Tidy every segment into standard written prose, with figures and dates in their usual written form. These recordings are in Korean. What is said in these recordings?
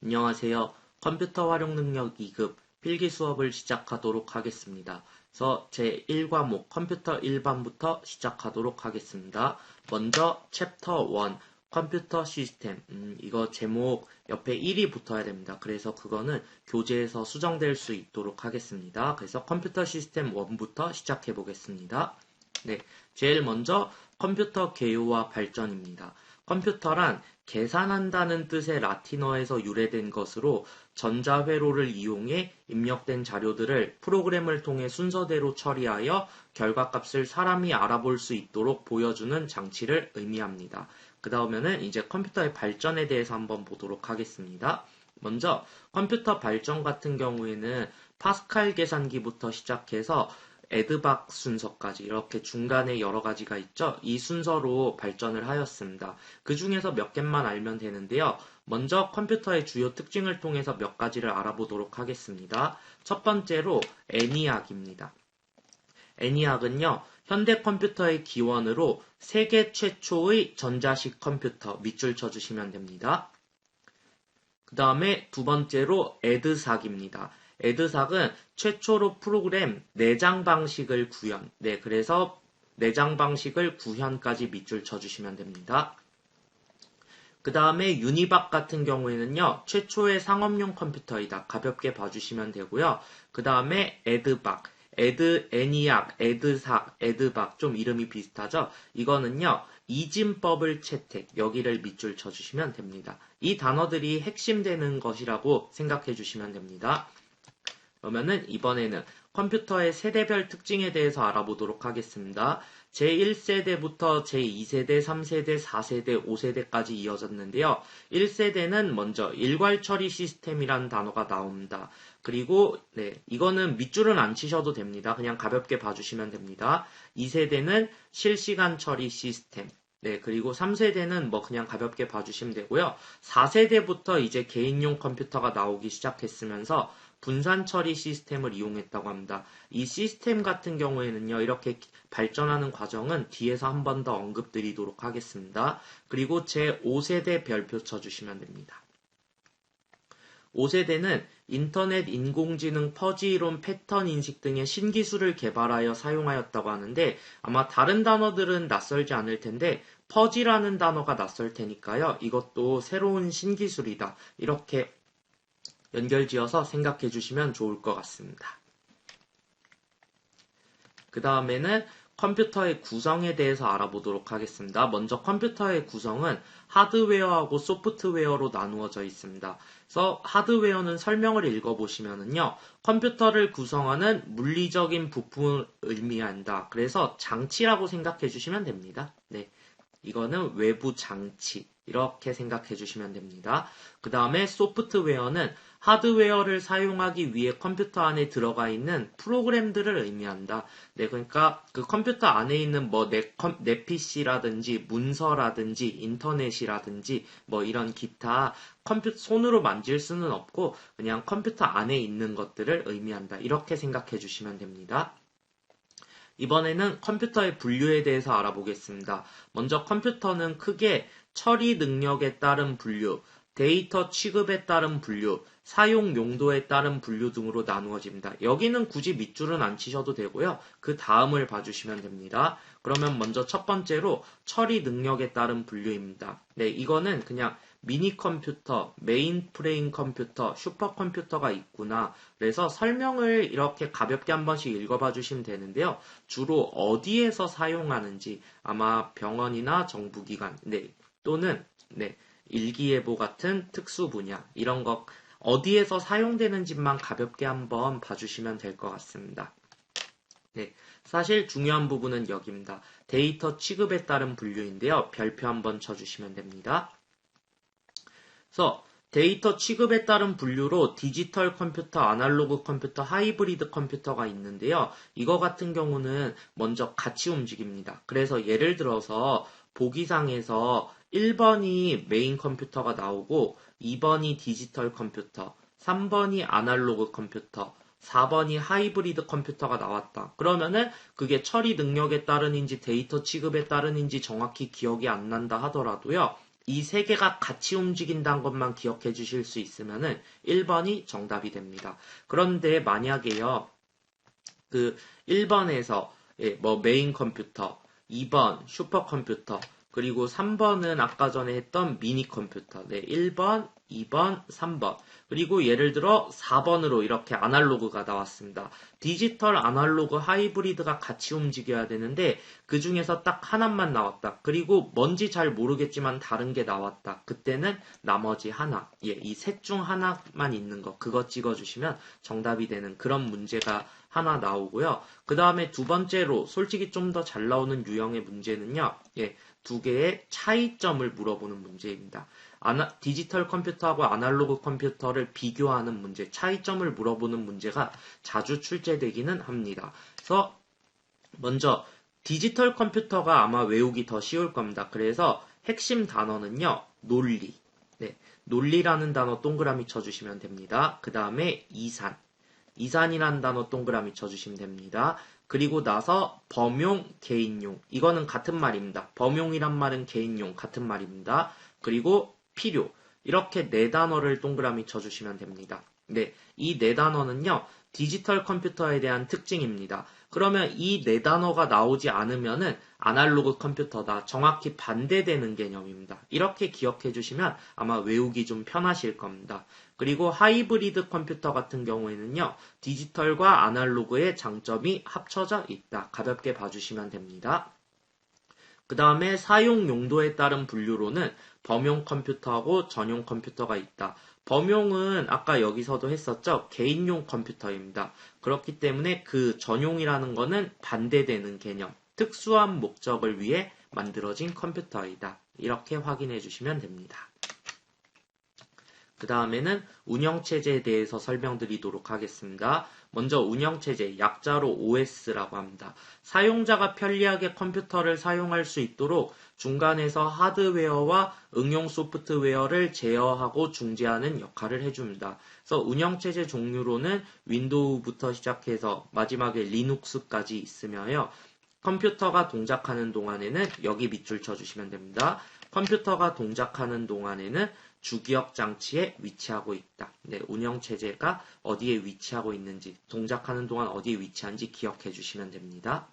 안녕하세요. 컴퓨터 활용 능력 2급 필기 수업을 시작하도록 하겠습니다. 그래서 제1과목 컴퓨터 1반부터 시작하도록 하겠습니다. 먼저 챕터 1 컴퓨터 시스템 이거 제목 옆에 1이 붙어야 됩니다. 그래서 그거는 교재에서 수정될 수 있도록 하겠습니다. 그래서 컴퓨터 시스템 1부터 시작해 보겠습니다. 네, 제일 먼저 컴퓨터 개요와 발전입니다. 컴퓨터란 계산한다는 뜻의 라틴어에서 유래된 것으로 전자회로를 이용해 입력된 자료들을 프로그램을 통해 순서대로 처리하여 결과값을 사람이 알아볼 수 있도록 보여주는 장치를 의미합니다. 그 다음에는 이제 컴퓨터의 발전에 대해서 한번 보도록 하겠습니다. 먼저 컴퓨터 발전 같은 경우에는 파스칼 계산기부터 시작해서 에드박 순서까지 이렇게 중간에 여러 가지가 있죠. 이 순서로 발전을 하였습니다. 그 중에서 몇 개만 알면 되는데요. 먼저 컴퓨터의 주요 특징을 통해서 몇 가지를 알아보도록 하겠습니다. 첫 번째로 애니악입니다. 애니악은요, 현대 컴퓨터의 기원으로 세계 최초의 전자식 컴퓨터 밑줄 쳐주시면 됩니다. 그 다음에 두 번째로 에드삭입니다. 에드삭은 최초로 프로그램 내장 방식을 구현. 네, 그래서 내장 방식을 구현까지 밑줄 쳐주시면 됩니다. 그 다음에 유니박 같은 경우에는요, 최초의 상업용 컴퓨터이다. 가볍게 봐주시면 되고요. 그 다음에 에드박, 애니악, 에드삭, 에드박, 좀 이름이 비슷하죠? 이거는요, 이진법을 채택, 여기를 밑줄 쳐주시면 됩니다. 이 단어들이 핵심되는 것이라고 생각해 주시면 됩니다. 그러면은 이번에는 컴퓨터의 세대별 특징에 대해서 알아보도록 하겠습니다. 제1세대부터 제2세대, 3세대, 4세대, 5세대까지 이어졌는데요. 1세대는 먼저 일괄 처리 시스템이라는 단어가 나옵니다. 그리고 이거는 밑줄은 안 치셔도 됩니다. 그냥 가볍게 봐주시면 됩니다. 2세대는 실시간 처리 시스템. 그리고 3세대는 뭐 그냥 가볍게 봐주시면 되고요. 4세대부터 이제 개인용 컴퓨터가 나오기 시작했으면서 분산 처리 시스템을 이용했다고 합니다. 이 시스템 같은 경우에는요, 이렇게 발전하는 과정은 뒤에서 한 번 더 언급드리도록 하겠습니다. 그리고 제 5세대 별표 쳐주시면 됩니다. 5세대는 인터넷 인공지능 퍼지이론 패턴 인식 등의 신기술을 개발하여 사용하였다고 하는데 아마 다른 단어들은 낯설지 않을 텐데 퍼지라는 단어가 낯설 테니까요. 이것도 새로운 신기술이다. 이렇게 연결지어서 생각해 주시면 좋을 것 같습니다. 그 다음에는 컴퓨터의 구성에 대해서 알아보도록 하겠습니다. 먼저 컴퓨터의 구성은 하드웨어하고 소프트웨어로 나누어져 있습니다. 그래서 하드웨어는 설명을 읽어보시면은요, 컴퓨터를 구성하는 물리적인 부품을 의미한다. 그래서 장치라고 생각해 주시면 됩니다. 이거는 외부 장치. 이렇게 생각해 주시면 됩니다. 그 다음에 소프트웨어는 하드웨어를 사용하기 위해 컴퓨터 안에 들어가 있는 프로그램들을 의미한다. 그러니까 그 컴퓨터 안에 있는 뭐 내 PC라든지 문서라든지 인터넷이라든지 뭐 이런 기타 손으로 만질 수는 없고 그냥 컴퓨터 안에 있는 것들을 의미한다. 이렇게 생각해 주시면 됩니다. 이번에는 컴퓨터의 분류에 대해서 알아보겠습니다. 먼저 컴퓨터는 크게 처리 능력에 따른 분류, 데이터 취급에 따른 분류, 사용 용도에 따른 분류 등으로 나누어집니다. 여기는 굳이 밑줄은 안 치셔도 되고요. 그 다음을 봐주시면 됩니다. 그러면 먼저 첫 번째로 처리 능력에 따른 분류입니다. 이거는 그냥 미니 컴퓨터, 메인프레임 컴퓨터, 슈퍼컴퓨터가 있구나. 그래서 설명을 이렇게 가볍게 한 번씩 읽어봐 주시면 되는데요. 주로 어디에서 사용하는지 아마 병원이나 정부기관 또는 일기예보 같은 특수 분야 이런 것 어디에서 사용되는지만 가볍게 한번 봐주시면 될 것 같습니다. 사실 중요한 부분은 여기입니다. 데이터 취급에 따른 분류인데요. 별표 한번 쳐주시면 됩니다. 그래서 데이터 취급에 따른 분류로 디지털 컴퓨터, 아날로그 컴퓨터, 하이브리드 컴퓨터가 있는데요. 이거 같은 경우는 먼저 같이 움직입니다. 그래서 예를 들어서 보기상에서 1번이 메인 컴퓨터가 나오고 2번이 디지털 컴퓨터, 3번이 아날로그 컴퓨터, 4번이 하이브리드 컴퓨터가 나왔다. 그러면은 그게 처리 능력에 따른인지 데이터 취급에 따른인지 정확히 기억이 안 난다 하더라도요. 이 세 개가 같이 움직인다는 것만 기억해 주실 수 있으면은 1번이 정답이 됩니다. 그런데 만약에요, 그 1번에서 뭐 메인 컴퓨터, 2번 슈퍼컴퓨터, 그리고 3번은 아까 전에 했던 미니 컴퓨터. 네, 1번, 2번, 3번. 그리고 예를 들어 4번으로 이렇게 아날로그가 나왔습니다. 디지털 아날로그 하이브리드가 같이 움직여야 되는데 그 중에서 딱 하나만 나왔다. 그리고 뭔지 잘 모르겠지만 다른 게 나왔다. 그때는 나머지 하나, 이 셋 중 하나만 있는 거, 그거 찍어주시면 정답이 되는 그런 문제가 하나 나오고요. 그 다음에 두 번째로 솔직히 좀 더 잘 나오는 유형의 문제는요. 두 개의 차이점을 물어보는 문제입니다. 디지털 컴퓨터하고 아날로그 컴퓨터를 비교하는 문제, 차이점을 물어보는 문제가 자주 출제되기는 합니다. 그래서 먼저 디지털 컴퓨터가 아마 외우기 더 쉬울 겁니다. 그래서 핵심 단어는요. 논리. 네, 논리라는 단어 동그라미 쳐주시면 됩니다. 그 다음에 이산. 이산이라는 단어 동그라미 쳐주시면 됩니다. 그리고 나서 범용, 개인용. 이거는 같은 말입니다. 범용이란 말은 개인용 같은 말입니다. 그리고 필요. 이렇게 네 단어를 동그라미 쳐주시면 됩니다. 네, 이 네 단어는요. 디지털 컴퓨터에 대한 특징입니다. 그러면 이 네 단어가 나오지 않으면은 아날로그 컴퓨터다. 정확히 반대되는 개념입니다. 이렇게 기억해 주시면 아마 외우기 좀 편하실 겁니다. 그리고 하이브리드 컴퓨터 같은 경우에는요. 디지털과 아날로그의 장점이 합쳐져 있다. 가볍게 봐주시면 됩니다. 그 다음에 사용 용도에 따른 분류로는 범용 컴퓨터하고 전용 컴퓨터가 있다. 범용은 아까 여기서도 했었죠. 개인용 컴퓨터입니다. 그렇기 때문에 그 전용이라는 거는 반대되는 개념. 특수한 목적을 위해 만들어진 컴퓨터이다. 이렇게 확인해 주시면 됩니다. 그 다음에는 운영체제에 대해서 설명드리도록 하겠습니다. 먼저 운영체제, 약자로 OS라고 합니다. 사용자가 편리하게 컴퓨터를 사용할 수 있도록 중간에서 하드웨어와 응용 소프트웨어를 제어하고 중재하는 역할을 해줍니다. 그래서 운영체제 종류로는 윈도우부터 시작해서 마지막에 리눅스까지 있으며요. 컴퓨터가 동작하는 동안에는 여기 밑줄 쳐주시면 됩니다. 컴퓨터가 동작하는 동안에는 주기억 장치에 위치하고 있다. 네, 운영체제가 어디에 위치하고 있는지, 동작하는 동안 어디에 위치한지 기억해 주시면 됩니다.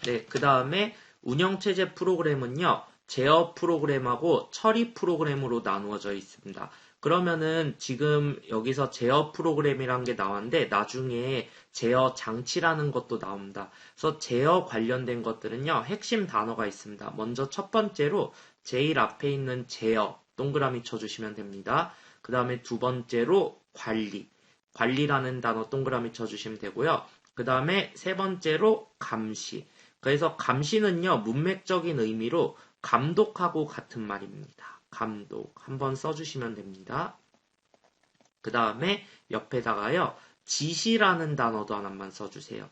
네, 그 다음에 운영체제 프로그램은요, 제어 프로그램하고 처리 프로그램으로 나누어져 있습니다. 그러면은 지금 여기서 제어 프로그램이라는 게 나왔는데 나중에 제어 장치라는 것도 나옵니다. 그래서 제어 관련된 것들은요. 핵심 단어가 있습니다. 먼저 첫 번째로 제일 앞에 있는 제어 동그라미 쳐주시면 됩니다. 그 다음에 두 번째로 관리라는 단어 동그라미 쳐주시면 되고요. 그 다음에 세 번째로 감시. 그래서 감시는요. 문맥적인 의미로 감독하고 같은 말입니다. 감독 한번 써주시면 됩니다. 그 다음에 옆에다가요. 지시라는 단어도 하나만 써주세요.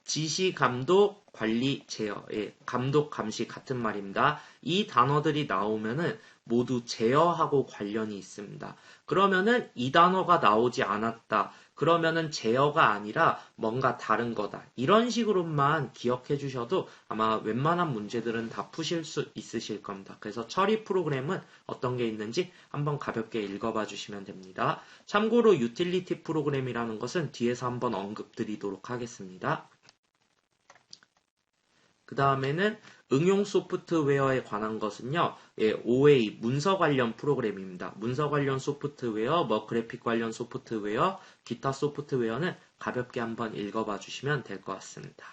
지시, 감독, 관리, 제어. 감독, 감시 같은 말입니다. 이 단어들이 나오면은 모두 제어하고 관련이 있습니다. 그러면은 이 단어가 나오지 않았다. 그러면은 제어가 아니라 뭔가 다른 거다. 이런 식으로만 기억해 주셔도 아마 웬만한 문제들은 다 푸실 수 있으실 겁니다. 그래서 처리 프로그램은 어떤 게 있는지 한번 가볍게 읽어봐 주시면 됩니다. 참고로 유틸리티 프로그램이라는 것은 뒤에서 한번 언급드리도록 하겠습니다. 그 다음에는 응용 소프트웨어에 관한 것은요. OA 문서 관련 프로그램입니다. 문서 관련 소프트웨어, 그래픽 관련 소프트웨어, 기타 소프트웨어는 가볍게 한번 읽어봐 주시면 될 것 같습니다.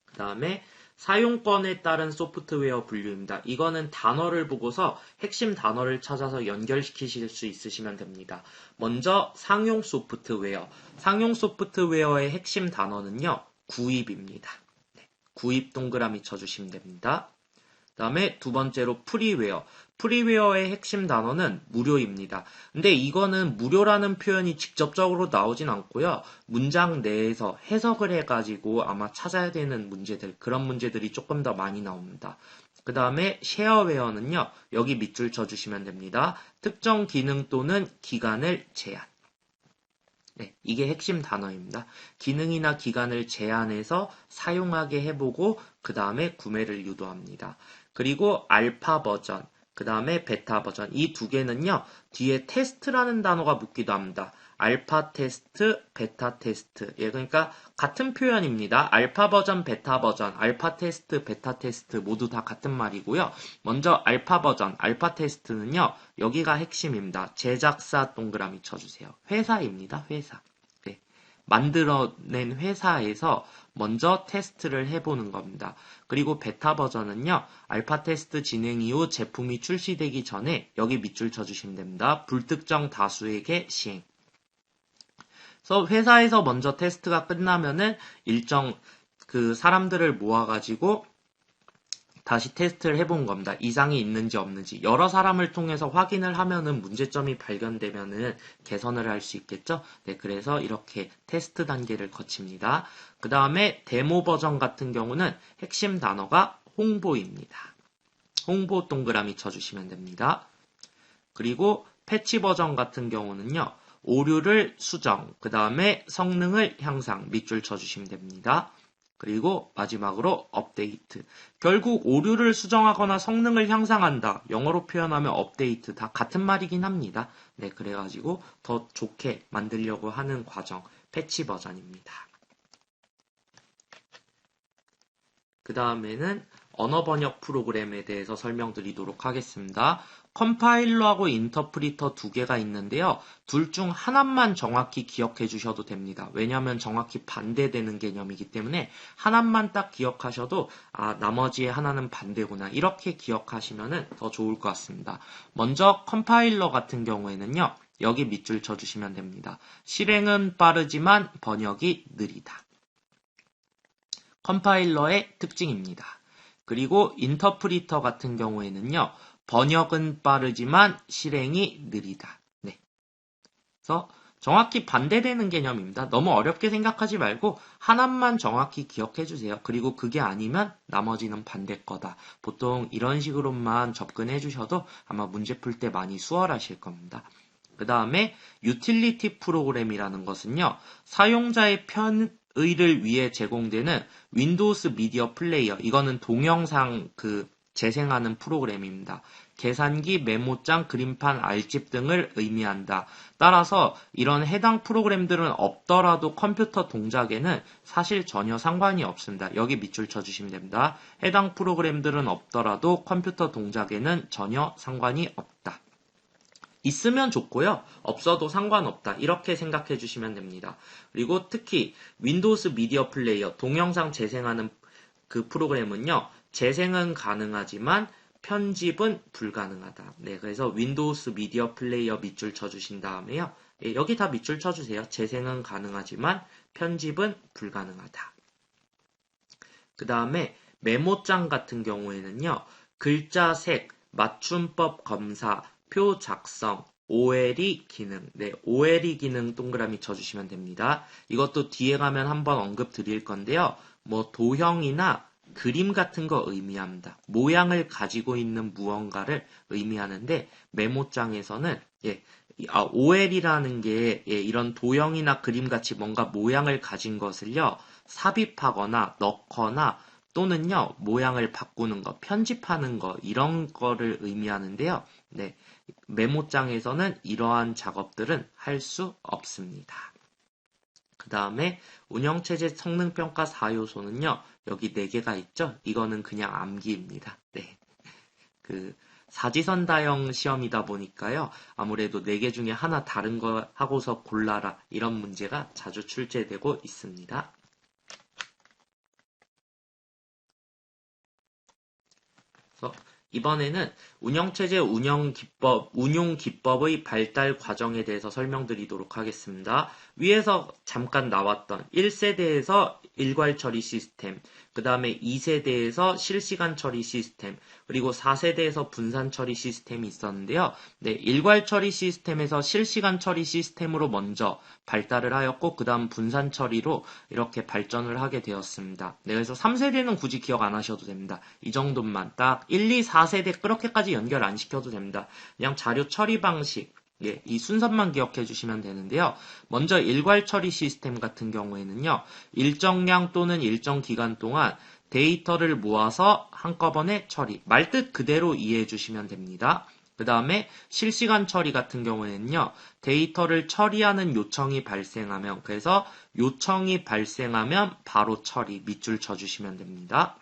그 다음에 사용권에 따른 소프트웨어 분류입니다. 이거는 단어를 보고서 핵심 단어를 찾아서 연결시키실 수 있으시면 됩니다. 먼저 상용 소프트웨어. 상용 소프트웨어의 핵심 단어는요. 구입입니다. 구입 동그라미 쳐주시면 됩니다. 그 다음에 두 번째로 프리웨어. 프리웨어의 핵심 단어는 무료입니다. 근데 이거는 무료라는 표현이 직접적으로 나오진 않고요. 문장 내에서 해석을 해가지고 아마 찾아야 되는 문제들, 그런 문제들이 조금 더 많이 나옵니다. 그 다음에 쉐어웨어는요. 여기 밑줄 쳐주시면 됩니다. 특정 기능 또는 기간을 제한. 네, 이게 핵심 단어입니다. 기능이나 기간을 제한해서 사용하게 해보고 그 다음에 구매를 유도합니다. 그리고 알파 버전, 그 다음에 베타 버전 이 두 개는요. 뒤에 테스트라는 단어가 붙기도 합니다. 알파 테스트, 베타 테스트. 예, 그러니까 같은 표현입니다. 알파 버전, 베타 버전, 알파 테스트, 베타 테스트 모두 다 같은 말이고요. 먼저 알파 버전, 알파 테스트는요. 여기가 핵심입니다. 제작사 동그라미 쳐주세요. 회사입니다. 회사. 네. 만들어낸 회사에서 먼저 테스트를 해보는 겁니다. 그리고 베타 버전은요. 알파 테스트 진행 이후 제품이 출시되기 전에 여기 밑줄 쳐주시면 됩니다. 불특정 다수에게 시행. 그래서 회사에서 먼저 테스트가 끝나면은 일정 그 사람들을 모아가지고 다시 테스트를 해본 겁니다. 이상이 있는지 없는지. 여러 사람을 통해서 확인을 하면은 문제점이 발견되면은 개선을 할 수 있겠죠? 네, 그래서 이렇게 테스트 단계를 거칩니다. 그 다음에 데모 버전 같은 경우는 핵심 단어가 홍보입니다. 홍보 동그라미 쳐주시면 됩니다. 그리고 패치 버전 같은 경우는요. 오류를 수정, 그 다음에 성능을 향상, 밑줄 쳐주시면 됩니다. 그리고 마지막으로 업데이트. 결국 오류를 수정하거나 성능을 향상한다. 영어로 표현하면 업데이트. 다 같은 말이긴 합니다. 네, 그래가지고 더 좋게 만들려고 하는 과정, 패치 버전입니다. 그 다음에는 언어 번역 프로그램에 대해서 설명드리도록 하겠습니다. 컴파일러하고 인터프리터 두 개가 있는데요. 둘 중 하나만 정확히 기억해 주셔도 됩니다. 왜냐하면 정확히 반대되는 개념이기 때문에 하나만 딱 기억하셔도 나머지의 하나는 반대구나 이렇게 기억하시면 더 좋을 것 같습니다. 먼저 컴파일러 같은 경우에는요. 여기 밑줄 쳐주시면 됩니다. 실행은 빠르지만 번역이 느리다. 컴파일러의 특징입니다. 그리고 인터프리터 같은 경우에는요. 번역은 빠르지만 실행이 느리다. 네. 그래서 정확히 반대되는 개념입니다. 너무 어렵게 생각하지 말고 하나만 정확히 기억해 주세요. 그리고 그게 아니면 나머지는 반대 거다. 보통 이런 식으로만 접근해 주셔도 아마 문제 풀 때 많이 수월하실 겁니다. 그 다음에 유틸리티 프로그램이라는 것은요. 사용자의 편의를 위해 제공되는 윈도우스 미디어 플레이어. 이거는 동영상 재생하는 프로그램입니다. 계산기, 메모장, 그림판, 알집 등을 의미한다. 따라서 이런 해당 프로그램들은 없더라도 컴퓨터 동작에는 사실 전혀 상관이 없습니다. 여기 밑줄 쳐주시면 됩니다. 해당 프로그램들은 없더라도 컴퓨터 동작에는 전혀 상관이 없다. 있으면 좋고요. 없어도 상관없다. 이렇게 생각해 주시면 됩니다. 그리고 특히 윈도우스 미디어 플레이어, 동영상 재생하는 그 프로그램은요. 재생은 가능하지만 편집은 불가능하다. 네, 그래서 윈도우스 미디어 플레이어 밑줄 쳐주신 다음에요. 예, 여기 다 밑줄 쳐주세요. 재생은 가능하지만 편집은 불가능하다. 그 다음에 메모장 같은 경우에는요. 글자 색, 맞춤법 검사, 표 작성, OLE 기능. 네, OLE 기능 동그라미 쳐주시면 됩니다. 이것도 뒤에 가면 한번 언급 드릴 건데요. 뭐 도형이나 그림 같은 거 의미합니다. 모양을 가지고 있는 무언가를 의미하는데 메모장에서는 OL이라는 게 이런 도형이나 그림 같이 뭔가 모양을 가진 것을요. 삽입하거나 넣거나 또는요. 모양을 바꾸는 거, 편집하는 거 이런 거를 의미하는데요. 네. 메모장에서는 이러한 작업들은 할 수 없습니다. 그 다음에 운영체제 성능평가 4요소는요. 여기 4개가 있죠. 이거는 그냥 암기입니다. 네. 사지선다형 시험이다 보니까요. 아무래도 4개 중에 하나 다른 거 하고서 골라라. 이런 문제가 자주 출제되고 있습니다. 그래서 이번에는 운영체제 운용 기법의 발달 과정에 대해서 설명드리도록 하겠습니다. 위에서 잠깐 나왔던 1세대에서 일괄 처리 시스템, 그 다음에 2세대에서 실시간 처리 시스템, 그리고 4세대에서 분산 처리 시스템이 있었는데요. 네, 일괄 처리 시스템에서 실시간 처리 시스템으로 먼저 발달을 하였고, 그 다음 분산 처리로 이렇게 발전을 하게 되었습니다. 네, 그래서 3세대는 굳이 기억 안 하셔도 됩니다. 이 정도만 딱 1, 2, 4세대 그렇게까지 연결 안 시켜도 됩니다. 그냥 자료 처리 방식, 예, 이 순서만 기억해 주시면 되는데요. 먼저 일괄 처리 시스템 같은 경우에는요. 일정량 또는 일정 기간 동안 데이터를 모아서 한꺼번에 처리, 말뜻 그대로 이해해 주시면 됩니다. 그 다음에 실시간 처리 같은 경우에는요. 데이터를 처리하는 요청이 발생하면, 그래서 요청이 발생하면 바로 처리, 밑줄 쳐주시면 됩니다.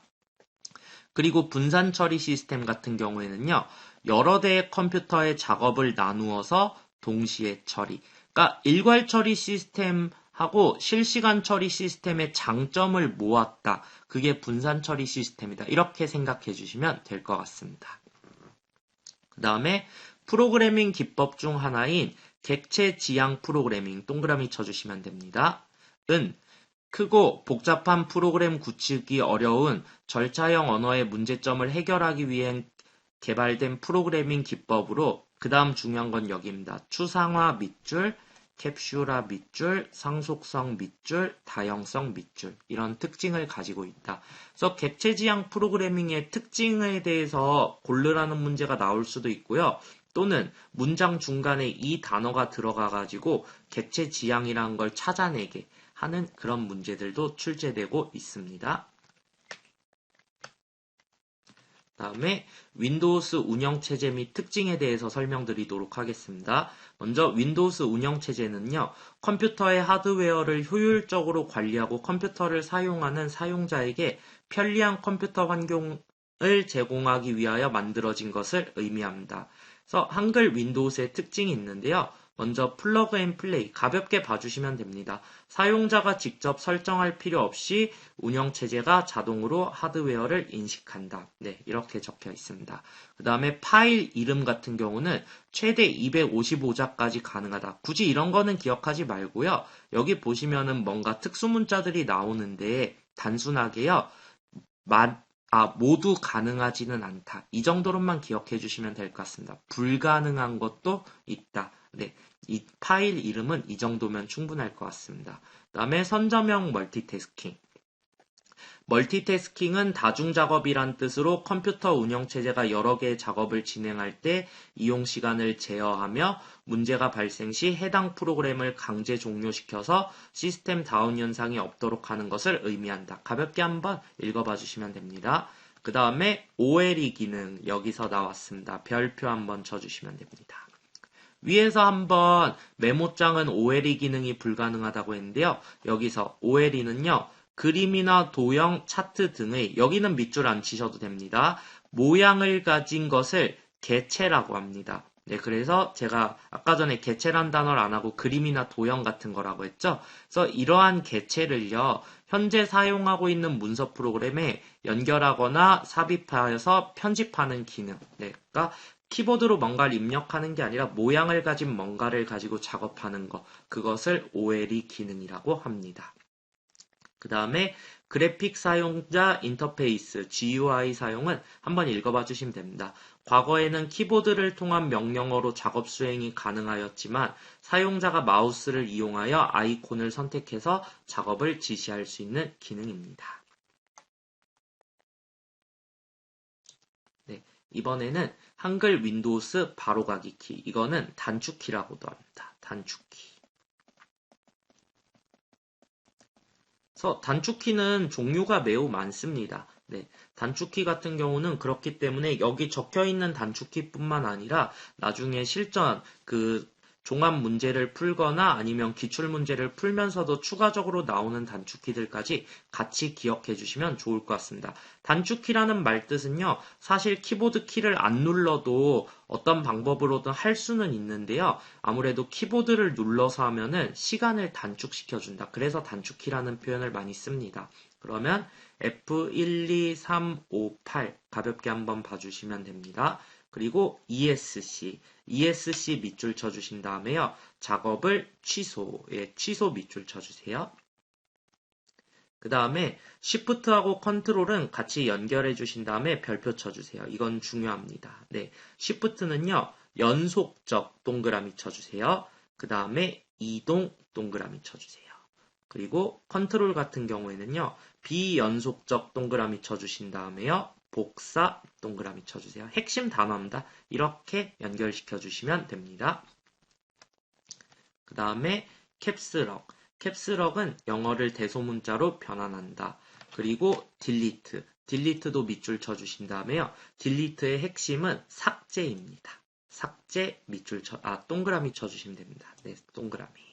그리고 분산 처리 시스템 같은 경우에는요. 여러 대의 컴퓨터의 작업을 나누어서 동시에 처리. 그러니까 일괄 처리 시스템하고 실시간 처리 시스템의 장점을 모았다. 그게 분산 처리 시스템이다. 이렇게 생각해 주시면 될 것 같습니다. 그 다음에 프로그래밍 기법 중 하나인 객체 지향 프로그래밍 동그라미 쳐주시면 됩니다. 크고 복잡한 프로그램 구축이 어려운 절차형 언어의 문제점을 해결하기 위해 개발된 프로그래밍 기법으로 그 다음 중요한 건 여기입니다. 추상화 밑줄, 캡슐화 밑줄, 상속성 밑줄, 다형성 밑줄 이런 특징을 가지고 있다. 그래서 객체지향 프로그래밍의 특징에 대해서 고르라는 문제가 나올 수도 있고요. 또는 문장 중간에 이 단어가 들어가가지고 객체지향이라는 걸 찾아내게 하는 그런 문제들도 출제되고 있습니다. 다음에 윈도우스 운영체제 및 특징에 대해서 설명드리도록 하겠습니다. 먼저 윈도우스 운영체제는요. 컴퓨터의 하드웨어를 효율적으로 관리하고 컴퓨터를 사용하는 사용자에게 편리한 컴퓨터 환경을 제공하기 위하여 만들어진 것을 의미합니다. 그래서 한글 윈도우스의 특징이 있는데요. 먼저 플러그 앤 플레이 가볍게 봐주시면 됩니다. 사용자가 직접 설정할 필요 없이 운영체제가 자동으로 하드웨어를 인식한다. 네, 이렇게 적혀 있습니다. 그 다음에 파일 이름 같은 경우는 최대 255자까지 가능하다. 굳이 이런 거는 기억하지 말고요. 여기 보시면은 뭔가 특수문자들이 나오는데 단순하게요. 모두 가능하지는 않다. 이 정도로만 기억해 주시면 될 것 같습니다. 불가능한 것도 있다. 네, 이 파일 이름은 이 정도면 충분할 것 같습니다. 그 다음에 선점형 멀티태스킹. 멀티태스킹은 다중작업이란 뜻으로 컴퓨터 운영체제가 여러 개의 작업을 진행할 때 이용시간을 제어하며 문제가 발생 시 해당 프로그램을 강제 종료시켜서 시스템 다운 현상이 없도록 하는 것을 의미한다. 가볍게 한번 읽어봐 주시면 됩니다. 그 다음에 OLE 기능 여기서 나왔습니다. 별표 한번 쳐주시면 됩니다. 위에서 한번 메모장은 OLE 기능이 불가능하다고 했는데요. 여기서 OLE는요. 그림이나 도형, 차트 등의 여기는 밑줄 안 치셔도 됩니다. 모양을 가진 것을 개체라고 합니다. 네, 그래서 제가 아까 전에 개체란 단어를 안 하고 그림이나 도형 같은 거라고 했죠. 그래서 이러한 개체를요. 현재 사용하고 있는 문서 프로그램에 연결하거나 삽입하여서 편집하는 기능. 네, 그러니까 키보드로 뭔가를 입력하는 게 아니라 모양을 가진 뭔가를 가지고 작업하는 것. 그것을 OLE 기능이라고 합니다. 그 다음에 그래픽 사용자 인터페이스 GUI 사용은 한번 읽어봐 주시면 됩니다. 과거에는 키보드를 통한 명령어로 작업 수행이 가능하였지만 사용자가 마우스를 이용하여 아이콘을 선택해서 작업을 지시할 수 있는 기능입니다. 네, 이번에는 한글 윈도우스 바로가기 키, 이거는 단축키라고도 합니다. 단축키. 그래서 단축키는 종류가 매우 많습니다. 네, 단축키 같은 경우는 그렇기 때문에 여기 적혀 있는 단축키뿐만 아니라 나중에 실전 종합 문제를 풀거나 아니면 기출 문제를 풀면서도 추가적으로 나오는 단축키들까지 같이 기억해 주시면 좋을 것 같습니다. 단축키라는 말 뜻은요, 사실 키보드 키를 안 눌러도 어떤 방법으로든 할 수는 있는데요, 아무래도 키보드를 눌러서 하면은 시간을 단축시켜 준다. 그래서 단축키라는 표현을 많이 씁니다. 그러면 F1, 2, 3, 5, 8 가볍게 한번 봐주시면 됩니다. 그리고 ESC 밑줄 쳐주신 다음에요. 작업을 취소 밑줄 쳐주세요. 그 다음에 Shift하고 Control은 같이 연결해 주신 다음에 별표 쳐주세요. 이건 중요합니다. 네, Shift는요. 연속적 동그라미 쳐주세요. 그 다음에 이동 동그라미 쳐주세요. 그리고 컨트롤 같은 경우에는요. 비연속적 동그라미 쳐주신 다음에요. 복사 동그라미 쳐주세요. 핵심 단어입니다. 이렇게 연결시켜 주시면 됩니다. 그 다음에 캡스럭. 캡스럭은 영어를 대소문자로 변환한다. 그리고 딜리트. 딜리트도 밑줄 쳐주신 다음에요. 딜리트의 핵심은 삭제입니다. 삭제 밑줄 동그라미 쳐주시면 됩니다. 네, 동그라미.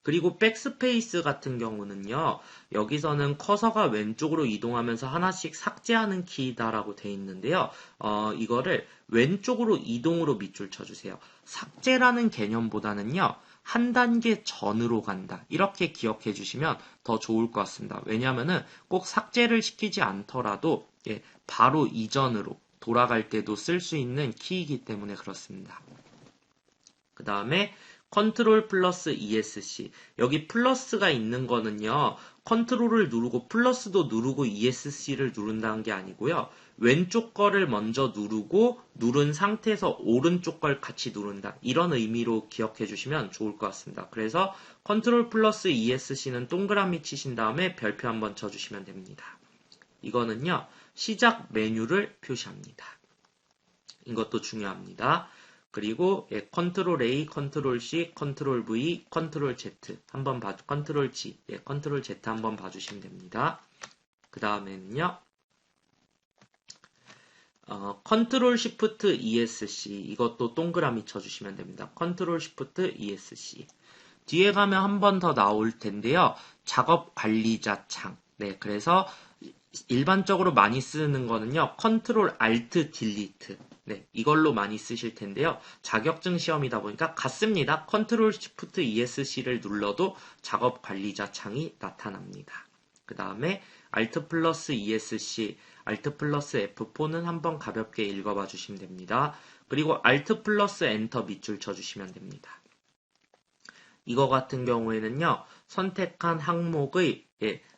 그리고 백스페이스 같은 경우는요. 여기서는 커서가 왼쪽으로 이동하면서 하나씩 삭제하는 키다라고 되어 있는데요. 이거를 왼쪽으로 이동으로 밑줄 쳐주세요. 삭제라는 개념보다는요. 한 단계 전으로 간다. 이렇게 기억해 주시면 더 좋을 것 같습니다. 왜냐하면은 꼭 삭제를 시키지 않더라도 바로 이전으로 돌아갈 때도 쓸 수 있는 키이기 때문에 그렇습니다. 그 다음에 컨트롤 플러스 ESC. 여기 플러스가 있는 거는요. 컨트롤을 누르고 플러스도 누르고 ESC를 누른다는 게 아니고요. 왼쪽 거를 먼저 누르고 누른 상태에서 오른쪽 걸 같이 누른다. 이런 의미로 기억해 주시면 좋을 것 같습니다. 그래서 컨트롤 플러스 ESC는 동그라미 치신 다음에 별표 한번 쳐주시면 됩니다. 이거는요. 시작 메뉴를 표시합니다. 이것도 중요합니다. 그리고 컨트롤 A, 컨트롤 C, 컨트롤 V, 컨트롤 Z 한번 컨트롤 G, 컨트롤 Z 한번 봐주시면 됩니다. 그 다음에는요. 컨트롤 시프트 ESC 이것도 동그라미 쳐주시면 됩니다. 컨트롤 시프트 ESC 뒤에 가면 한 번 더 나올 텐데요. 작업 관리자 창. 네, 그래서 일반적으로 많이 쓰는 거는요. 컨트롤 알트 딜리트. 네, 이걸로 많이 쓰실 텐데요. 자격증 시험이다 보니까 같습니다. 컨트롤 시프트 ESC를 눌러도 작업 관리자 창이 나타납니다. 그 다음에 알트 플러스 ESC, 알트 플러스 F4는 한번 가볍게 읽어봐 주시면 됩니다. 그리고 알트 플러스 엔터 밑줄 쳐주시면 됩니다. 이거 같은 경우에는요. 선택한 항목의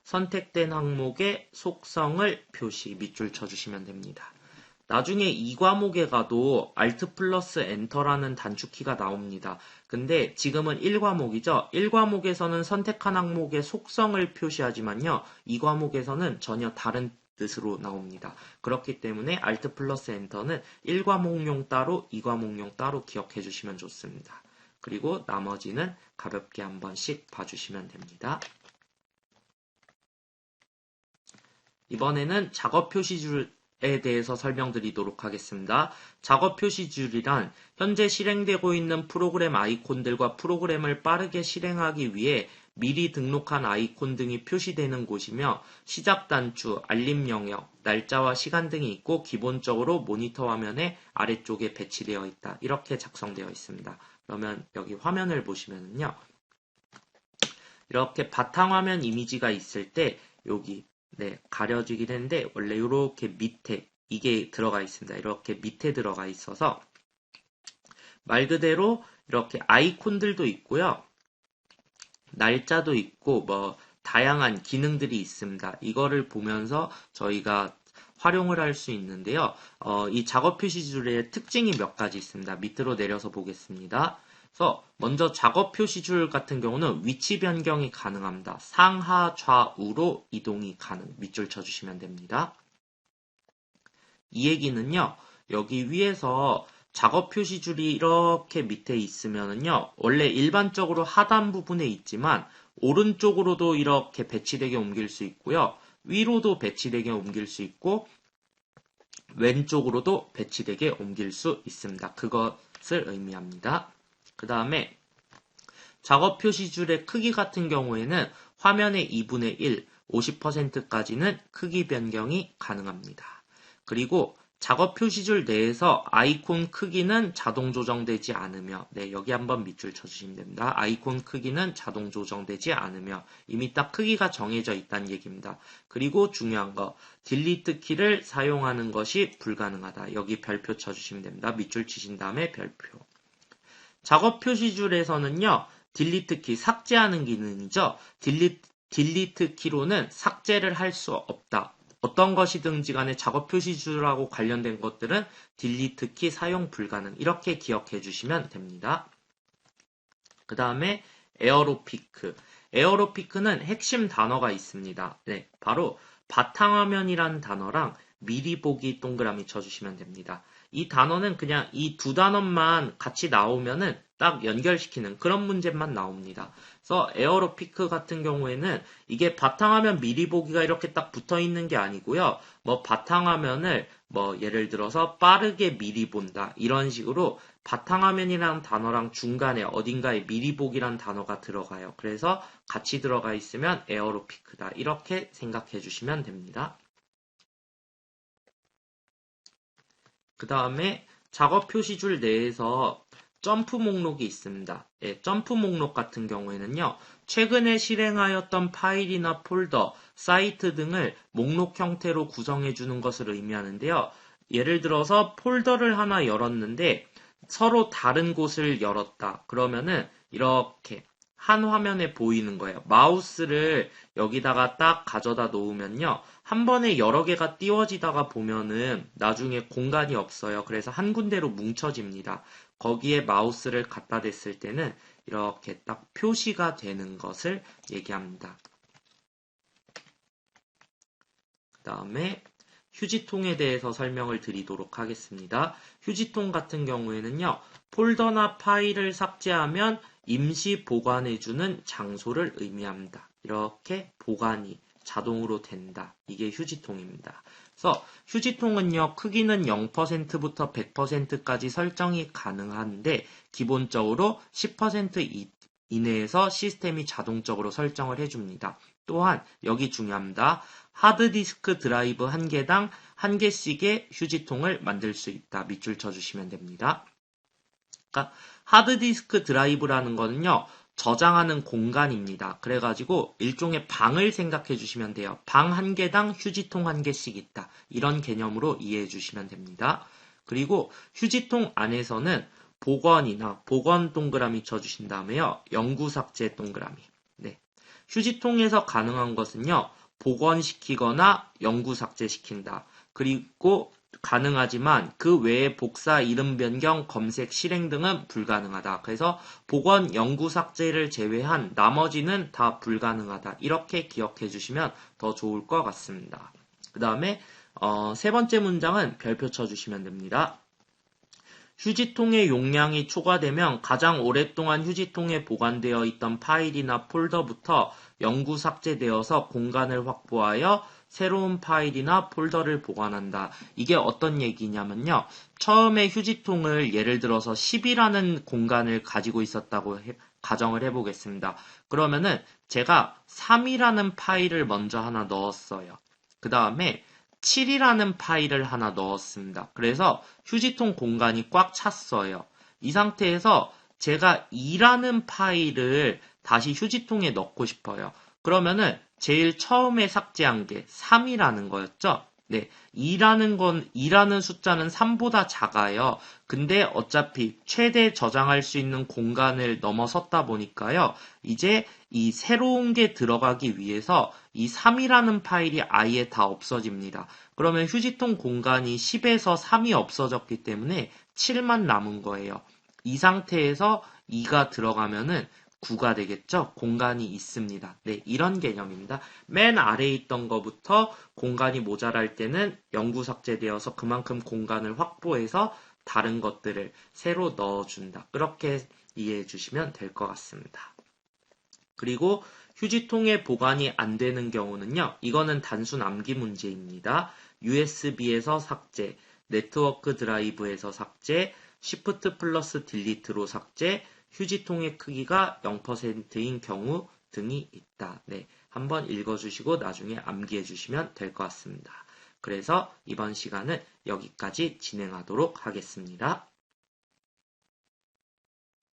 선택된 항목의 속성을 표시 밑줄 쳐주시면 됩니다. 나중에 이 과목에 가도 Alt 플러스 엔터라는 단축키가 나옵니다. 근데 지금은 1과목이죠. 1과목에서는 선택한 항목의 속성을 표시하지만요. 이 과목에서는 전혀 다른 뜻으로 나옵니다. 그렇기 때문에 Alt 플러스 엔터는 1과목용 따로 2과목용 따로 기억해 주시면 좋습니다. 그리고 나머지는 가볍게 한 번씩 봐주시면 됩니다. 이번에는 작업 표시줄에 대해서 설명드리도록 하겠습니다. 작업 표시줄이란 현재 실행되고 있는 프로그램 아이콘들과 프로그램을 빠르게 실행하기 위해 미리 등록한 아이콘 등이 표시되는 곳이며 시작 단추, 알림 영역, 날짜와 시간 등이 있고 기본적으로 모니터 화면의 아래쪽에 배치되어 있다. 이렇게 작성되어 있습니다. 그러면 여기 화면을 보시면요. 이렇게 바탕화면 이미지가 있을 때 여기 가려지긴 했는데 원래 이렇게 밑에 이게 들어가 있습니다. 이렇게 밑에 들어가 있어서 말 그대로 이렇게 아이콘들도 있고요. 날짜도 있고 뭐 다양한 기능들이 있습니다. 이거를 보면서 저희가 활용을 할 수 있는데요. 이 작업 표시줄의 특징이 몇 가지 있습니다. 밑으로 내려서 보겠습니다. 그래서 먼저 작업 표시줄 같은 경우는 위치 변경이 가능합니다. 상하 좌우로 이동이 가능. 밑줄 쳐주시면 됩니다. 이 얘기는요. 여기 위에서 작업 표시줄이 이렇게 밑에 있으면은요. 원래 일반적으로 하단 부분에 있지만 오른쪽으로도 이렇게 배치되게 옮길 수 있고요. 위로도 배치되게 옮길 수 있고 왼쪽으로도 배치되게 옮길 수 있습니다. 그것을 의미합니다. 그 다음에 작업 표시줄의 크기 같은 경우에는 화면의 2분의 1, 50%까지는 크기 변경이 가능합니다. 그리고 작업 표시줄 내에서 아이콘 크기는 자동 조정되지 않으며 여기 한번 밑줄 쳐주시면 됩니다. 아이콘 크기는 자동 조정되지 않으며 이미 딱 크기가 정해져 있다는 얘기입니다. 그리고 중요한 거 딜리트 키를 사용하는 것이 불가능하다. 여기 별표 쳐주시면 됩니다. 밑줄 치신 다음에 별표. 작업 표시줄에서는요. 딜리트 키 삭제하는 기능이죠. 딜리트 키로는 삭제를 할 수 없다. 어떤 것이든지 간에 작업 표시줄하고 관련된 것들은 딜리트 키 사용 불가능. 이렇게 기억해 주시면 됩니다. 그 다음에 에어로피크. 에어로피크는 핵심 단어가 있습니다. 바로 바탕화면이라는 단어랑 미리 보기 동그라미 쳐주시면 됩니다. 이 단어는 그냥 이 두 단어만 같이 나오면은 딱 연결시키는 그런 문제만 나옵니다. 그래서 에어로피크 같은 경우에는 이게 바탕화면 미리 보기가 이렇게 딱 붙어 있는 게 아니고요. 뭐 바탕화면을 뭐 예를 들어서 빠르게 미리 본다 이런 식으로 바탕화면이라는 단어랑 중간에 어딘가에 미리 보기란 단어가 들어가요. 그래서 같이 들어가 있으면 에어로피크다 이렇게 생각해 주시면 됩니다. 그 다음에 작업 표시줄 내에서 점프 목록이 있습니다. 예, 점프 목록 같은 경우에는요, 최근에 실행하였던 파일이나 폴더, 사이트 등을 목록 형태로 구성해 주는 것을 의미하는데요. 예를 들어서 폴더를 하나 열었는데 서로 다른 곳을 열었다. 그러면은 이렇게 한 화면에 보이는 거예요. 마우스를 여기다가 딱 가져다 놓으면요. 한 번에 여러 개가 띄워지다가 보면은 나중에 공간이 없어요. 그래서 한 군데로 뭉쳐집니다. 거기에 마우스를 갖다 댔을 때는 이렇게 딱 표시가 되는 것을 얘기합니다. 그 다음에 휴지통에 대해서 설명을 드리도록 하겠습니다. 휴지통 같은 경우에는요. 폴더나 파일을 삭제하면 임시 보관해주는 장소를 의미합니다. 이렇게 보관이 자동으로 된다. 이게 휴지통입니다. 그래서 휴지통은요. 크기는 0%부터 100%까지 설정이 가능한데 기본적으로 10% 이내에서 시스템이 자동적으로 설정을 해줍니다. 또한 여기 중요합니다. 하드디스크 드라이브 1개당 1개씩의 휴지통을 만들 수 있다. 밑줄 쳐주시면 됩니다. 그러니까 하드디스크 드라이브라는 거는요. 저장하는 공간입니다. 그래가지고 일종의 방을 생각해 주시면 돼요. 방 1개당 휴지통 1개씩 있다. 이런 개념으로 이해해 주시면 됩니다. 그리고 휴지통 안에서는 복원이나 복원 동그라미 쳐주신 다음에요. 영구 삭제 동그라미. 네. 휴지통에서 가능한 것은요. 복원시키거나 영구 삭제시킨다. 그리고 가능하지만 그 외에 복사, 이름 변경, 검색, 실행 등은 불가능하다. 그래서 복원, 영구 삭제를 제외한 나머지는 다 불가능하다. 이렇게 기억해 주시면 더 좋을 것 같습니다. 그 다음에 세 번째 문장은 별표 쳐주시면 됩니다. 휴지통의 용량이 초과되면 가장 오랫동안 휴지통에 보관되어 있던 파일이나 폴더부터 영구 삭제되어서 공간을 확보하여 새로운 파일이나 폴더를 보관한다. 이게 어떤 얘기냐면요. 처음에 휴지통을 예를 들어서 10이라는 공간을 가지고 있었다고 가정을 해보겠습니다. 그러면은 제가 3이라는 파일을 먼저 하나 넣었어요. 그 다음에 7이라는 파일을 하나 넣었습니다. 그래서 휴지통 공간이 꽉 찼어요. 이 상태에서 제가 2라는 파일을 다시 휴지통에 넣고 싶어요. 그러면은 제일 처음에 삭제한 게 3이라는 거였죠? 네. 2라는 숫자는 3보다 작아요. 근데 어차피 최대 저장할 수 있는 공간을 넘어섰다 보니까요. 이제 이 새로운 게 들어가기 위해서 이 3이라는 파일이 아예 다 없어집니다. 그러면 휴지통 공간이 10에서 3이 없어졌기 때문에 7만 남은 거예요. 이 상태에서 2가 들어가면은 9가 되겠죠? 공간이 있습니다. 네, 이런 개념입니다. 맨 아래에 있던 것부터 공간이 모자랄 때는 영구 삭제되어서 그만큼 공간을 확보해서 다른 것들을 새로 넣어준다. 그렇게 이해해 주시면 될 것 같습니다. 그리고 휴지통에 보관이 안 되는 경우는요. 이거는 단순 암기 문제입니다. USB에서 삭제, 네트워크 드라이브에서 삭제, Shift 플러스 딜리트로 삭제, 휴지통의 크기가 0%인 경우 등이 있다. 네, 한번 읽어주시고 나중에 암기해 주시면 될 것 같습니다. 그래서 이번 시간은 여기까지 진행하도록 하겠습니다.